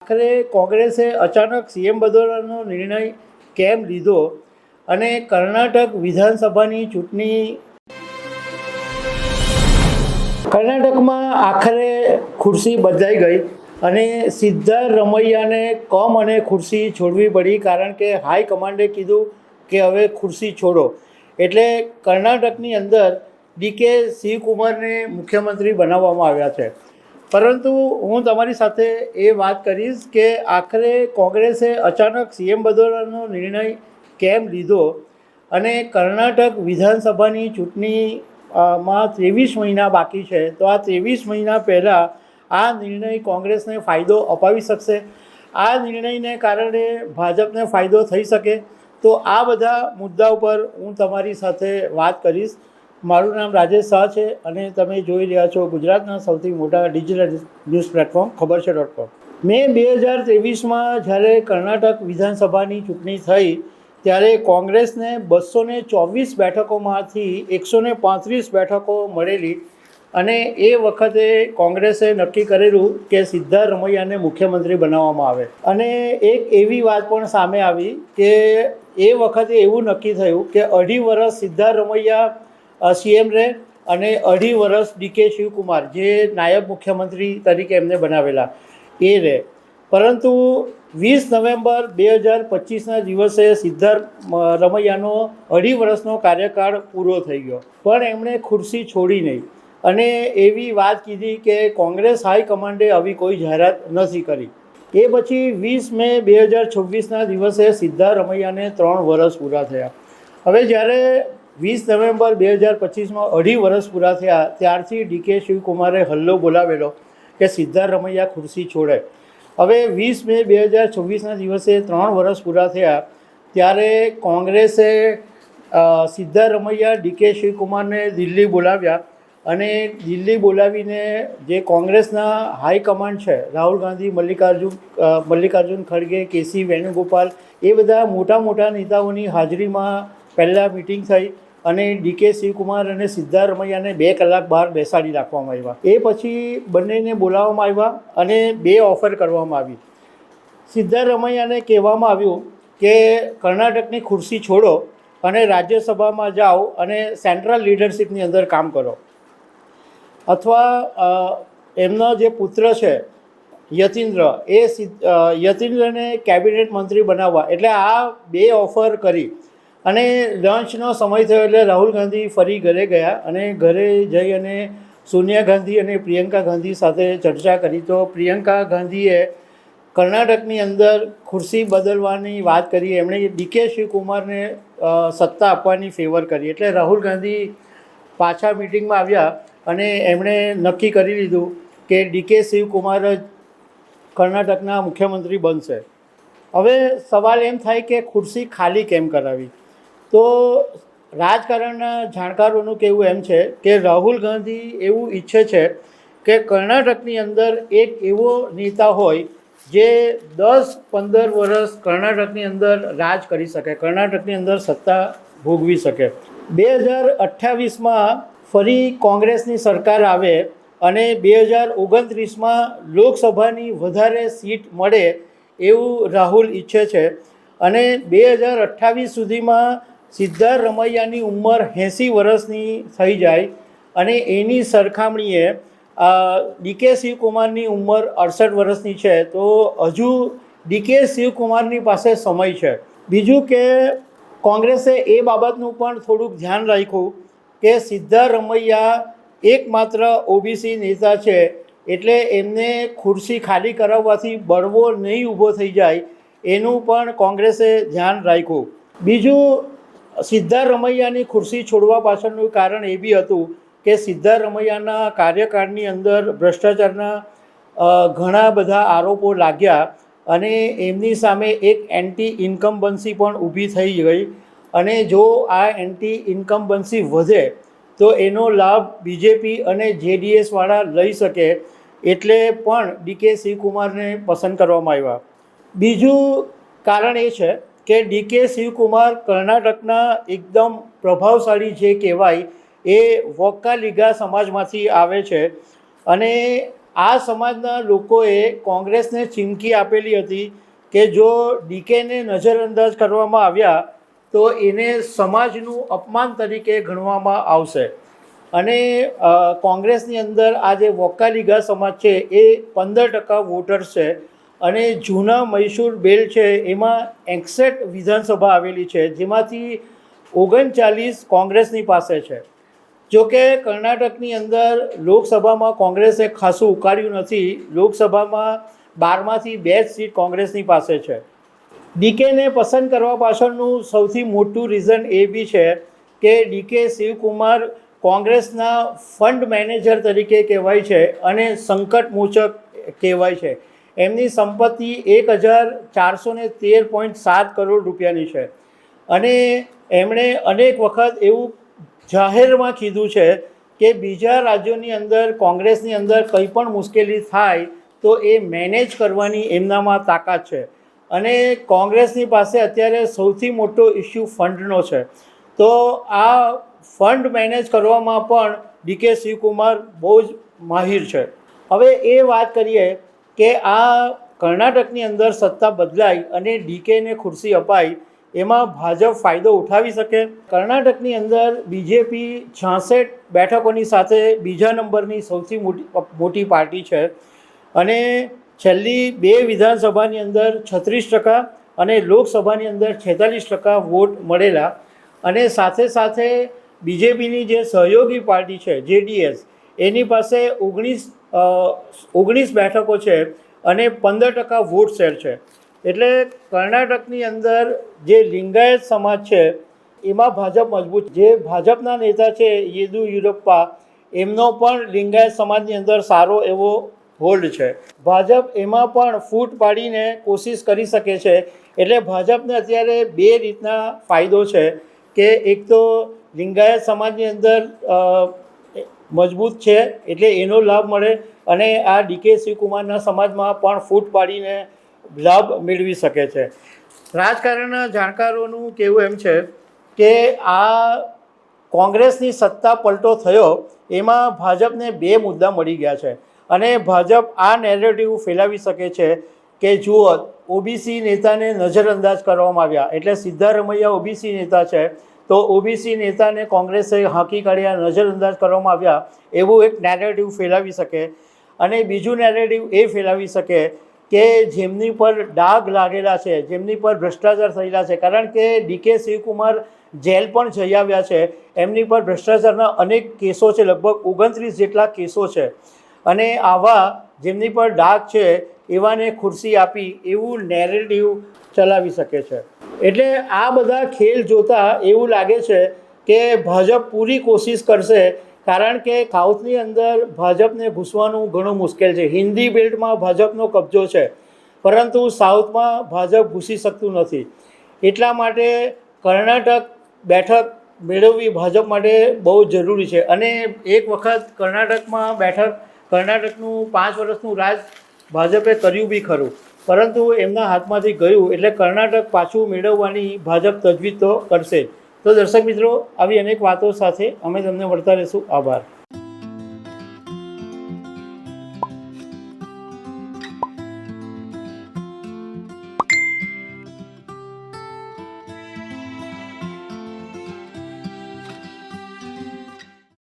આખરે કોંગ્રેસે અચાનક સીએમ બદલવાનો નિર્ણય કેમ લીધો અને કર્ણાટક વિધાનસભાની ચૂંટણી કર્ણાટકમાં આખરે ખુરશી બદલાઈ ગઈ અને સિદ્ધારમૈયાને કમ અને ખુરશી છોડવી પડી, કારણ કે હાઈકમાન્ડે કીધું કે હવે ખુરશી છોડો. એટલે કર્ણાટકની અંદર ડીકે શિવકુમારને મુખ્યમંત્રી બનાવવામાં આવ્યા છે. પરંતુ હું તમારી સાથે એ વાત કરીશ કે આખરે કોંગ્રેસે અચાનક સીએમ બદલવાનો નિર્ણય કેમ લીધો અને કર્ણાટક વિધાનસભાની ચૂંટણીમાં 23 મહિના બાકી છે, તો આ 23 મહિના પહેલાં આ નિર્ણય કોંગ્રેસને ફાયદો અપાવી શકશે. આ નિર્ણયને કારણે ભાજપને ફાયદો થઈ શકે. તો આ બધા મુદ્દા ઉપર હું તમારી સાથે વાત કરીશ. મારું નામ રાજેશ શાહ છે અને તમે જોઈ રહ્યા છો ગુજરાતના સૌથી મોટા ડિજિટલ ન્યૂઝ પ્લેટફોર્મ ખબર છે.com. મે 2023માં જ્યારે કર્ણાટક વિધાનસભાની ચૂંટણી થઈ ત્યારે કોંગ્રેસને 224 બેઠકોમાંથી 135 બેઠકો મળેલી અને એ વખતે કોંગ્રેસે નક્કી કરેલું કે સિદ્ધારમૈયાને મુખ્યમંત્રી બનાવવામાં આવે. અને એક એવી વાત પણ સામે આવી કે એ વખતે એવું નક્કી થયું કે 2.5 વર્ષ સિદ્ધારમૈયા સીએમ રહે અને 2.5 વર્ષ ડીકે શિવકુમાર જે નાયબ મુખ્યમંત્રી તરીકે એમને બનાવેલા એ રહે. પરંતુ 20 નવેમ્બર 2025ના દિવસે સિદ્ધારમૈયાનો 2.5 વર્ષનો કાર્યકાળ પૂરો થઈ ગયો, પણ એમણે ખુરશી છોડી નહીં અને એવી વાત કીધી કે કોંગ્રેસ હાઈકમાન્ડે આવી કોઈ જાહેરાત નથી કરી. એ પછી 20 મે 2026ના દિવસે સિદ્ધારમૈયાને 3 વર્ષ પૂરા થયા. હવે જ્યારે 20 નવેમ્બર 2025માં 2.5 વર્ષ પૂરા થયા ત્યારથી ડીકે શિવકુમારે હલ્લો બોલાવેલો કે સિદ્ધારમૈયા ખુરશી છોડે. હવે 20 મે 2026ના દિવસે 3 વર્ષ પૂરા થયા ત્યારે કોંગ્રેસે સિદ્ધારમૈયા ડીકે શિવકુમારને દિલ્હી બોલાવ્યા અને દિલ્હી બોલાવીને જે કોંગ્રેસના હાઈકમાન્ડ છે રાહુલ ગાંધી, મલ્લિકાર્જુન ખડગે, કેસી વેણુગોપાલ, એ બધા મોટા મોટા નેતાઓની હાજરીમાં પહેલાં મિટિંગ થઈ અને ડીકે શિવકુમાર અને સિદ્ધારમૈયાને 2 કલાક બહાર બેસાડી રાખવામાં આવ્યા. એ પછી બંનેને બોલાવવામાં આવ્યા અને 2 ઓફર કરવામાં આવી. સિદ્ધારમૈયાને કહેવામાં આવ્યું કે કર્ણાટકની ખુરશી છોડો અને રાજ્યસભામાં જાઓ અને સેન્ટ્રલ લીડરશિપની અંદર કામ કરો, અથવા એમનો જે પુત્ર છે યતીન્દ્ર, એ યતીન્દ્રને કેબિનેટ મંત્રી બનાવવા. એટલે આ 2 ઓફર કરી અને લંચનો સમય થયો એટલે રાહુલ ગાંધી ફરી ઘરે ગયા અને ઘરે જઈ અને સોનિયા ગાંધી અને પ્રિયંકા ગાંધી સાથે ચર્ચા કરી. તો પ્રિયંકા ગાંધીએ કર્ણાટકની અંદર ખુરશી બદલવાની વાત કરી. એમણે ડીકે શિવકુમારને સત્તા આપવાની ફેવર કરી. એટલે રાહુલ ગાંધી પાછા મિટિંગમાં આવ્યા અને એમણે નક્કી કરી લીધું કે ડીકે શિવકુમાર જ કર્ણાટકના મુખ્યમંત્રી બનશે. હવે સવાલ એમ થાય કે ખુરશી ખાલી કેમ કરાવી? તો રાજકારણના જાણકારોનું કહેવું એમ છે કે રાહુલ ગાંધી એવું ઈચ્છે છે કે કર્ણાટકની અંદર એક એવો નેતા હોય જે 10-15 વર્ષ કર્ણાટકની અંદર રાજ કરી શકે, કર્ણાટકની અંદર સત્તા ભોગવી શકે. 2028માં ફરી કોંગ્રેસની સરકાર આવે અને 2029માં લોકસભાની વધારે સીટ મળે એવું રાહુલ ઈચ્છે છે. અને 2028 સુધીમાં સિદ્ધારમૈયાની ઉંમર 80 વર્ષની થઈ જાય અને એની સરખામણીએ ડીકે શિવકુમારની ઉંમર 68 વર્ષની છે. તો હજુ ડીકે શિવકુમારની પાસે સમય છે. બીજું કે કોંગ્રેસે એ બાબતનું પણ થોડુંક ધ્યાન રાખ્યું કે સિદ્ધારમૈયા એકમાત્ર ઓબીસી નેતા છે, એટલે એમને ખુરશી ખાલી કરાવવાથી બળવો નહીં ઊભો થઈ જાય, એનું પણ કોંગ્રેસે ધ્યાન રાખ્યું. બીજું, સિદ્ધારમૈયાની ખુરશી છોડવા પાછળનું કારણ એ બી હતું કે સિદ્ધારમૈયાના કાર્યકાળની અંદર ભ્રષ્ટાચારના ઘણા બધા આરોપો લાગ્યા અને એમની સામે એક એન્ટી ઇન્કમ્બન્સી પણ ઊભી થઈ ગઈ. અને જો આ એન્ટી ઇન્કમ્બન્સી વધે તો એનો લાભ બીજેપી અને જેડીએસવાળા લઈ શકે, એટલે પણ ડીકે શિવકુમારને પસંદ કરવામાં આવ્યા. બીજું કારણ એ છે કે ડીકે શિવકુમાર કર્ણાટકના એકદમ પ્રભાવશાળી જે કહેવાય એ વોક્કાલિગા સમાજમાંથી આવે છે અને આ સમાજના લોકોએ કોંગ્રેસને ચીમકી આપેલી હતી કે જો ડીકેને નજરઅંદાજ કરવામાં આવ્યા તો એને સમાજનું અપમાન તરીકે ગણવામાં આવશે. અને કોંગ્રેસની અંદર આ જે વોક્કાલિગા સમાજ છે એ 15% વોટર્સ છે. અને જૂના મૈસૂર બેલ્ટ છે એમાં 61 વિધાનસભા આવેલી છે, જેમાંથી 39 કોંગ્રેસની પાસે છે. જોકે કર્ણાટકની અંદર લોકસભામાં કોંગ્રેસે ખાસું ઉકાળ્યું નથી. લોકસભામાં 12માંથી 2 સીટ કોંગ્રેસની પાસે છે. ડીકેને પસંદ કરવા પાછળનું સૌથી મોટું રીઝન એ બી છે કે ડીકે શિવકુમાર કોંગ્રેસના ફંડ મેનેજર તરીકે કહેવાય છે અને સંકટ મોચક કહેવાય છે. એમની સંપત્તિ 1413.7 કરોડ રૂપિયાની છે. અને એમણે અનેક વખત એવું જાહેરમાં કીધું છે કે બીજા રાજ્યોની અંદર કોંગ્રેસની અંદર કંઈ પણ મુશ્કેલી થાય તો એ મેનેજ કરવાની એમનામાં તાકાત છે. અને કોંગ્રેસની પાસે અત્યારે સૌથી મોટો ઇસ્યુ ફંડનો છે. તો આ ફંડ મેનેજ કરવામાં પણ ડીકે શિવકુમાર બહુ જ માહિર છે. હવે એ વાત કરીએ કે આ કર્ણાટકની અંદર સત્તા બદલાય અને ડીકેને ખુરશી અપાય, એમાં ભાજપ ફાયદો ઉઠાવી શકે. કર્ણાટકની અંદર બીજેપી 66 બેઠકોની સાથે બીજા નંબરની સૌથી મોટી પાર્ટી છે. અને છેલ્લી 2 વિધાનસભાની અંદર 36% અને લોકસભાની અંદર 46% વોટ મળેલા. અને સાથે સાથે બીજેપીની જે સહયોગી પાર્ટી છે જેડીએસ, એની પાસે 19 બેઠકો છે અને 15% વોટ શેર છે. એટલે કર્ણાટકની અંદર જે લિંગાયત સમાજ છે એમાં ભાજપ મજબૂત. જે ભાજપના નેતા છે યેદુયુરપ્પા, એમનો પણ લિંગાયત સમાજની અંદર સારો એવો હોલ્ડ છે. ભાજપ એમાં પણ ફૂટ પાડીને કોશિશ કરી શકે છે. એટલે ભાજપને અત્યારે 2 રીતના ફાયદો છે કે એક તો લિંગાયત સમાજની અંદર મજબૂત છે એટલે એનો લાભ મળે, અને આ ડીકે શિવકુમારના સમાજમાં પણ ફૂટ પાડીને લાભ મેળવી શકે છે. રાજકારણના જાણકારોનું કહેવું એમ છે કે આ કોંગ્રેસની સત્તા પલટો થયો એમાં ભાજપને 2 મુદ્દા મળી ગયા છે. અને ભાજપ આ નેરેટિવ ફેલાવી શકે છે કે જુઓ, ઓબીસી નેતાને નજરઅંદાજ કરવામાં આવ્યા. એટલે સિદ્ધારમૈયા ઓબીસી નેતા છે, તો ઓબીસી નેતાને કોંગ્રેસે હાંકી કાઢ્યા, નજરઅંદાજ કરવામાં આવ્યા, એવું એક નેરેટિવ ફેલાવી શકે. અને બીજું નેરેટિવ એ ફેલાવી શકે કે જેમની પર ડાઘ લાગેલા છે, જેમની પર ભ્રષ્ટાચાર થયેલા છે, કારણ કે ડીકે શિવકુમાર જેલ પણ જઈ આવ્યા છે, એમની પર ભ્રષ્ટાચારના અનેક કેસો છે, લગભગ 29 જેટલા કેસો છે. અને આવા જેમની પર ડાઘ છે એવાને ખુરશી આપી એવું નેરેટિવ ચલાવી શકે છે. એટલે આ બધા ખેલ જોતાં એવું લાગે છે કે ભાજપ પૂરી કોશિશ કરશે, કારણ કે સાઉથની અંદર ભાજપને ઘૂસવાનું ઘણું મુશ્કેલ છે. હિન્દી બેલ્ટમાં ભાજપનો કબજો છે, પરંતુ સાઉથમાં ભાજપ ઘૂસી શકતું નથી. એટલા માટે કર્ણાટક બેઠક મેળવવી ભાજપ માટે બહુ જરૂરી છે. અને એક વખત કર્ણાટકનું 5 વર્ષનું રાજ ભાજપે કર્યું બી ખરું, પરંતુ એમના હાથમાંથી ગયું. એટલે કર્ણાટક પાછું મેળવવાની ભાજપ તજવીજ તો કરશે. તો દર્શક મિત્રો, આવી અનેક વાતો સાથે અમે તમને મળતા રહીશું. આભાર.